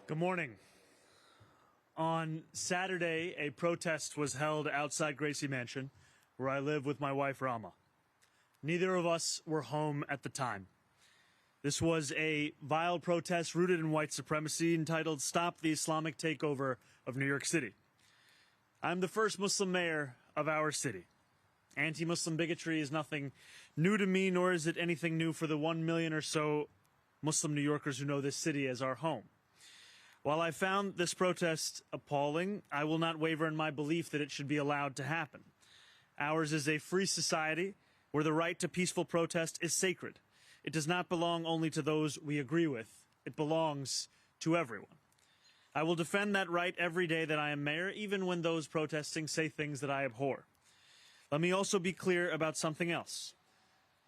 Good morning. On Saturday, a protest was held outside Gracie Mansion, where I live with my wife, Rama. Neither of us were home at the time. This was a vile protest rooted in white supremacy entitled Stop the Islamic Takeover of New York City. I'm the first Muslim mayor of our city. Anti-Muslim bigotry is nothing new to me, nor is it anything new for the 1 million or so Muslim New Yorkers who know this city as our home. While I found this protest appalling, I will not waver in my belief that it should be allowed to happen. Ours is a free society where the right to peaceful protest is sacred. It does not belong only to those we agree with. It belongs to everyone. I will defend that right every day that I am mayor, even when those protesting say things that I abhor. Let me also be clear about something else.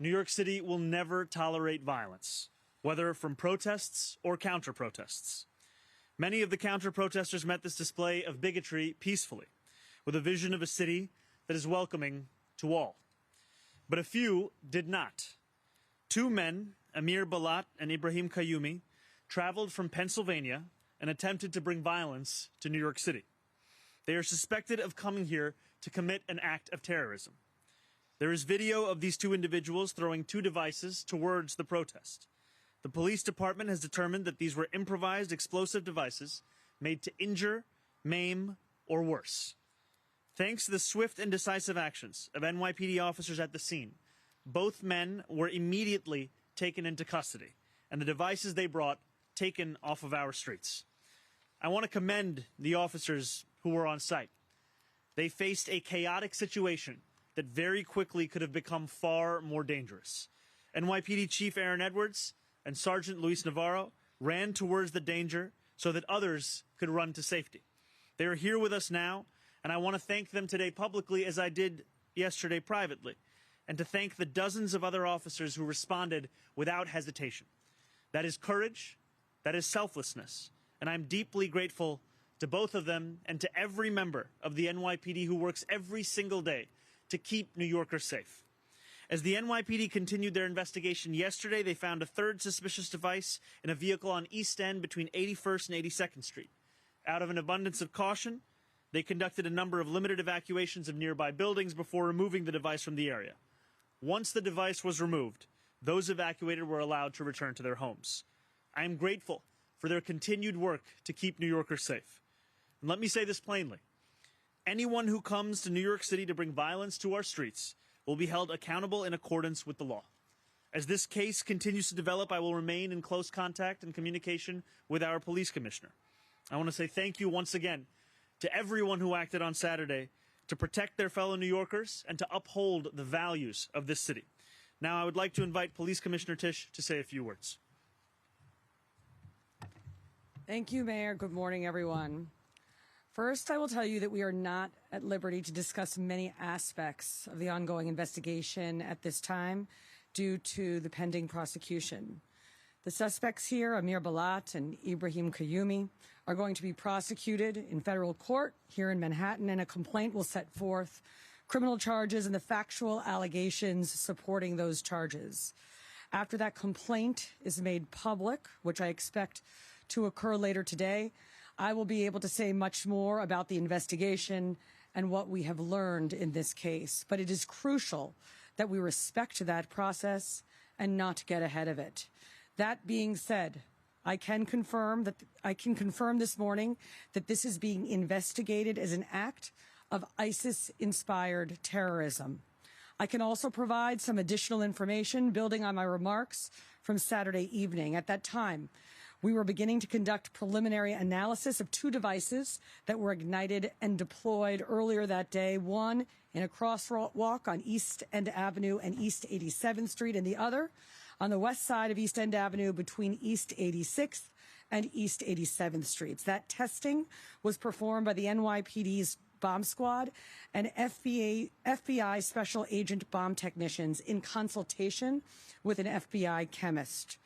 New York City will never tolerate violence, whether from protests or counter-protests. Many of the counter-protesters met this display of bigotry peacefully, with a vision of a city that is welcoming to all. But a few did not. Two men, Amir Balat and Ibrahim Kayumi, traveled from Pennsylvania and attempted to bring violence to New York City. They are suspected of coming here to commit an act of terrorism. There is video of these two individuals throwing two devices towards the protest. The police department has determined that these were improvised explosive devices made to injure, maim, or worse. Thanks to the swift and decisive actions of NYPD officers at the scene, both men were immediately taken into custody, and the devices they brought taken off of our streets. I want to commend the officers who were on site. They faced a chaotic situation that very quickly could have become far more dangerous. NYPD Chief Aaron Edwards and Sergeant Luis Navarro ran towards the danger so that others could run to safety. They are here with us now, and I want to thank them today publicly as I did yesterday privately, and to thank the dozens of other officers who responded without hesitation. That is courage, that is selflessness, and I'm deeply grateful to both of them and to every member of the NYPD who works every single day to keep New Yorkers safe. As the NYPD continued their investigation yesterday, they found a third suspicious device in a vehicle on East End between 81st and 82nd Street. Out of an abundance of caution, they conducted a number of limited evacuations of nearby buildings before removing the device from the area. Once the device was removed, those evacuated were allowed to return to their homes. I am grateful for their continued work to keep New Yorkers safe. And let me say this plainly. Anyone who comes to New York City to bring violence to our streets will be held accountable in accordance with the law. As this case continues to develop, I will remain in close contact and communication with our police commissioner. I want to say thank you once again to everyone who acted on Saturday to protect their fellow New Yorkers and to uphold the values of this city. Now, I would like to invite Police Commissioner Tisch to say a few words. Thank you, Mayor. Good morning, everyone. First, I will tell you that we are not at liberty to discuss many aspects of the ongoing investigation at this time due to the pending prosecution. The suspects here, Amir Balat and Ibrahim Kayumi, are going to be prosecuted in federal court here in Manhattan, and a complaint will set forth criminal charges and the factual allegations supporting those charges. After that complaint is made public, which I expect to occur later today, I will be able to say much more about the investigation and what we have learned in this case. But it is crucial that we respect that process and not get ahead of it. That being said, I can confirm this morning that this is being investigated as an act of ISIS-inspired terrorism. I can also provide some additional information building on my remarks from Saturday evening. At that time, we were beginning to conduct preliminary analysis of two devices that were ignited and deployed earlier that day, one in a crosswalk on East End Avenue and East 87th Street, and the other on the west side of East End Avenue between East 86th and East 87th Streets. That testing was performed by the NYPD's bomb squad and FBI special agent bomb technicians in consultation with an FBI chemist.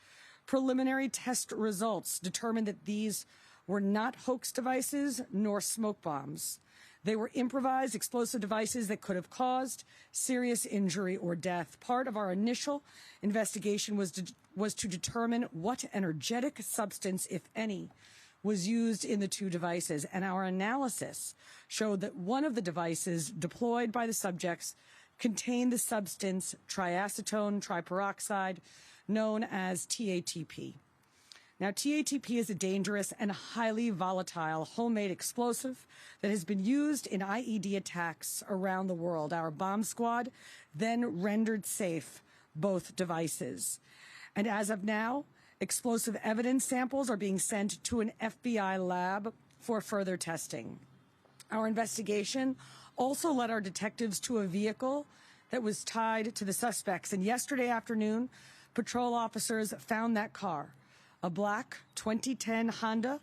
Preliminary test results determined that these were not hoax devices nor smoke bombs. They were improvised explosive devices that could have caused serious injury or death. Part of our initial investigation was to determine what energetic substance, if any, was used in the two devices, and our analysis showed that one of the devices deployed by the subjects contained the substance triacetone triperoxide, known as TATP. Now, TATP is a dangerous and highly volatile homemade explosive that has been used in IED attacks around the world. Our bomb squad then rendered safe both devices. And as of now, explosive evidence samples are being sent to an FBI lab for further testing. Our investigation also led our detectives to a vehicle that was tied to the suspects. And yesterday afternoon, patrol officers found that car, a black 2010 Honda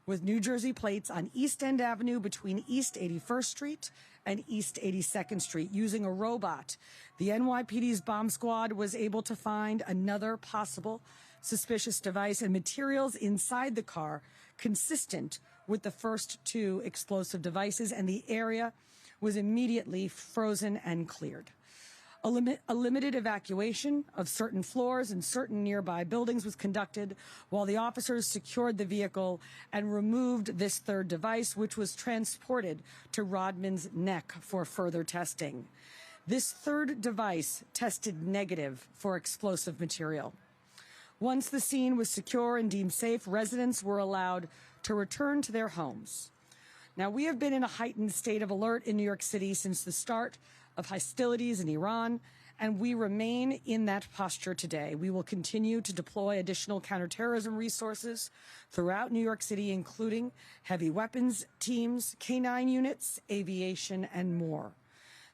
with New Jersey plates on East End Avenue between East 81st Street and East 82nd Street. Using a robot, the NYPD's bomb squad was able to find another possible suspicious device and materials inside the car consistent with the first two explosive devices, and the area was immediately frozen and cleared. A limited evacuation of certain floors and certain nearby buildings was conducted while the officers secured the vehicle and removed this third device, which was transported to Rodman's Neck for further testing. This third device tested negative for explosive material. Once the scene was secure and deemed safe, residents were allowed to return to their homes. Now, we have been in a heightened state of alert in New York City since the start of hostilities in Iran, and we remain in that posture today. We will continue to deploy additional counterterrorism resources throughout New York City, including heavy weapons teams, K-9 units, aviation, and more.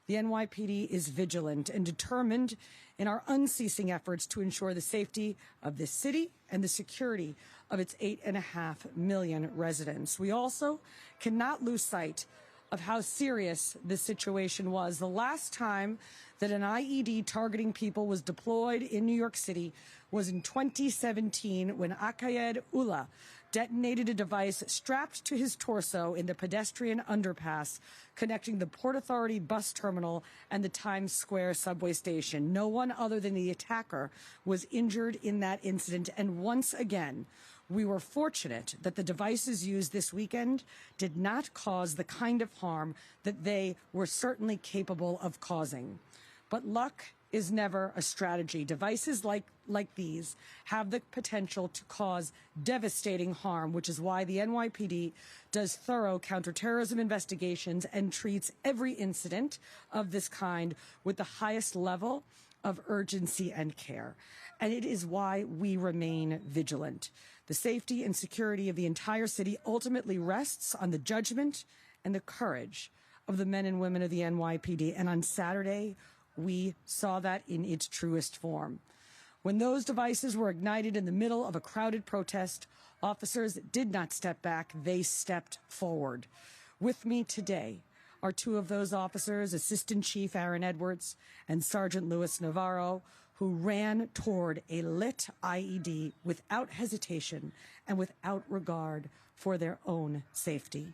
The NYPD is vigilant and determined in our unceasing efforts to ensure the safety of this city and the security of its 8.5 million residents. We also cannot lose sight of how serious this situation was. The last time that an IED targeting people was deployed in New York City was in 2017 when Akayed Ullah detonated a device strapped to his torso in the pedestrian underpass connecting the Port Authority bus terminal and the Times Square subway station. No one other than the attacker was injured in that incident, and once again, we were fortunate that the devices used this weekend did not cause the kind of harm that they were certainly capable of causing. But luck is never a strategy. Devices like these have the potential to cause devastating harm, which is why the NYPD does thorough counterterrorism investigations and treats every incident of this kind with the highest level of urgency and care. And it is why we remain vigilant. The safety and security of the entire city ultimately rests on the judgment and the courage of the men and women of the NYPD. And on Saturday, we saw that in its truest form. When those devices were ignited in the middle of a crowded protest, officers did not step back, they stepped forward. With me today are two of those officers, Assistant Chief Aaron Edwards and Sergeant Louis Navarro, who ran toward a lit IED without hesitation and without regard for their own safety.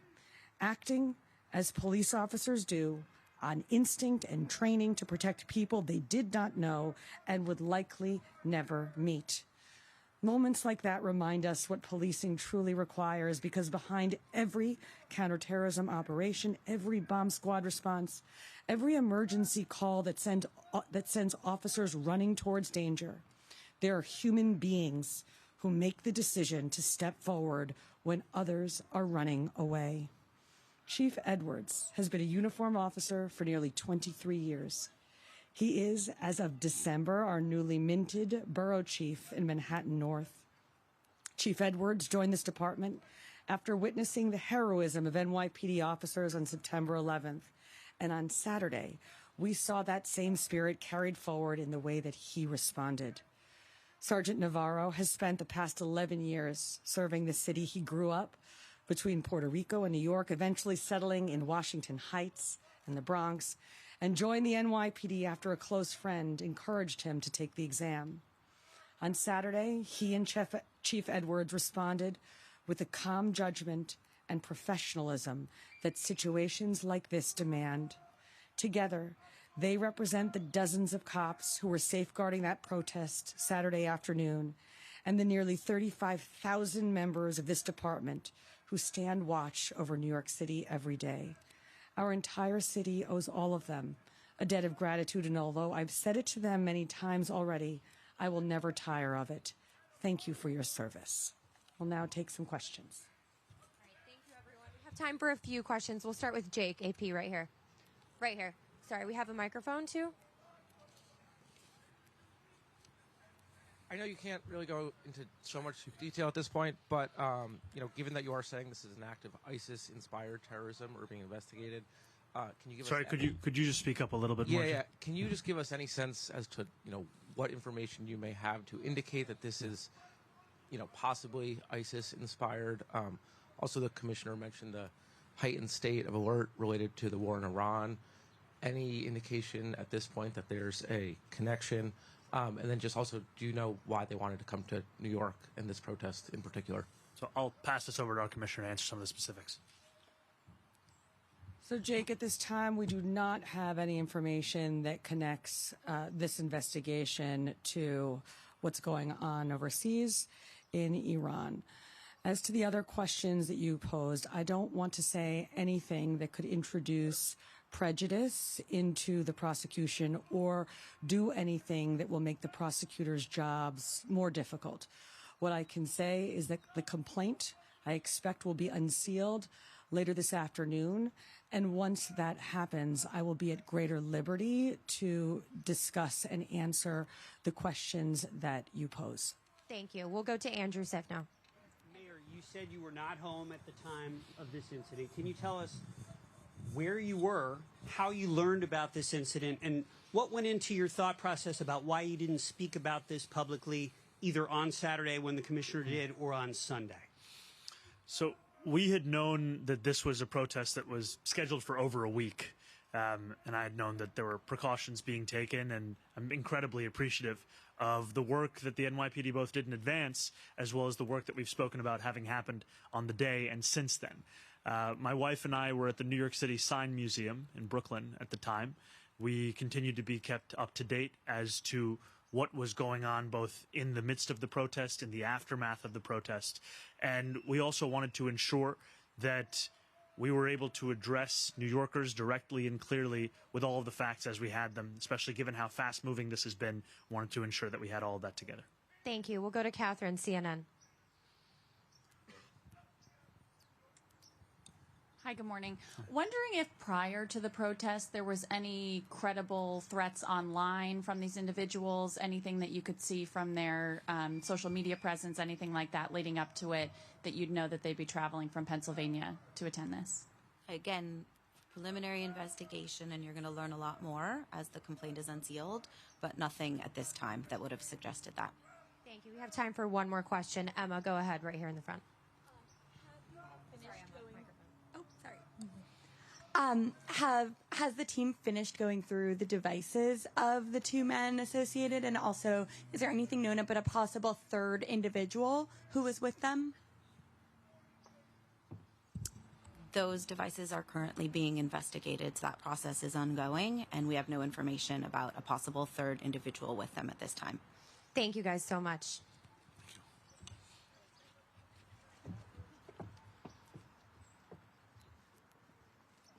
Acting as police officers do, on instinct and training to protect people they did not know and would likely never meet. Moments like that remind us what policing truly requires, because behind every counterterrorism operation, every bomb squad response, every emergency call that sends officers running towards danger, there are human beings who make the decision to step forward when others are running away. Chief Edwards has been a uniformed officer for nearly 23 years. He is, as of December, our newly minted borough chief in Manhattan North. Chief Edwards joined this department after witnessing the heroism of NYPD officers on September 11th. And on Saturday, we saw that same spirit carried forward in the way that he responded. Sergeant Navarro has spent the past 11 years serving the city he grew up between Puerto Rico and New York, eventually settling in Washington Heights and the Bronx, and joined the NYPD after a close friend encouraged him to take the exam. On Saturday, he and Chief Edwards responded with the calm judgment and professionalism that situations like this demand. Together, they represent the dozens of cops who were safeguarding that protest Saturday afternoon, and the nearly 35,000 members of this department who stand watch over New York City every day. Our entire city owes all of them a debt of gratitude, and although I've said it to them many times already, I will never tire of it. Thank you for your service. We'll now take some questions. All right, thank you, everyone. We have time for a few questions. We'll start with Jake, AP, right here. Right here. Sorry, we have a microphone, too? I know you can't really go into so much detail at this point, but given that you are saying this is an act of ISIS-inspired terrorism or being investigated, can you give Sorry, us? could you just speak up a little bit more? Yeah. Can you just give us any sense as to what information you may have to indicate that this is, possibly ISIS-inspired? Also, the commissioner mentioned the heightened state of alert related to the war in Iran. Any indication at this point that there's a connection? And then just also, do you know why they wanted to come to New York in this protest in particular? So I'll pass this over to our commissioner to answer some of the specifics. So, Jake, at this time, we do not have any information that connects this investigation to what's going on overseas in Iran. As to the other questions that you posed, I don't want to say anything that could introduce prejudice into the prosecution or do anything that will make the prosecutors' jobs more difficult. What I can say is that the complaint, I expect, will be unsealed later this afternoon. And once that happens, I will be at greater liberty to discuss and answer the questions that you pose. Thank you. We'll go to Andrew Sif now. Mayor, you said you were not home at the time of this incident. Can you tell us where you were, how you learned about this incident, and what went into your thought process about why you didn't speak about this publicly either on Saturday when the commissioner did or on Sunday? So we had known that this was a protest that was scheduled for over a week. And I had known that there were precautions being taken, and I'm incredibly appreciative of the work that the NYPD both did in advance, as well as the work that we've spoken about having happened on the day and since then. My wife and I were at the New York City Sign Museum in Brooklyn at the time. We continued to be kept up to date as to what was going on both in the midst of the protest, in the aftermath of the protest. And we also wanted to ensure that we were able to address New Yorkers directly and clearly with all of the facts as we had them, especially given how fast-moving this has been. Wanted to ensure that we had all of that together. Thank you. We'll go to Catherine, CNN. Hi, good morning. Wondering if prior to the protest there was any credible threats online from these individuals, anything that you could see from their social media presence, anything like that leading up to it, that you'd know that they'd be traveling from Pennsylvania to attend this? Again, preliminary investigation, and you're going to learn a lot more as the complaint is unsealed, but nothing at this time that would have suggested that. Thank you. We have time for one more question. Emma, go ahead right here in the front. Has the team finished going through the devices of the two men associated? And also, is there anything known about a possible third individual who was with them? Those devices are currently being investigated, so that process is ongoing, and we have no information about a possible third individual with them at this time. Thank you guys so much.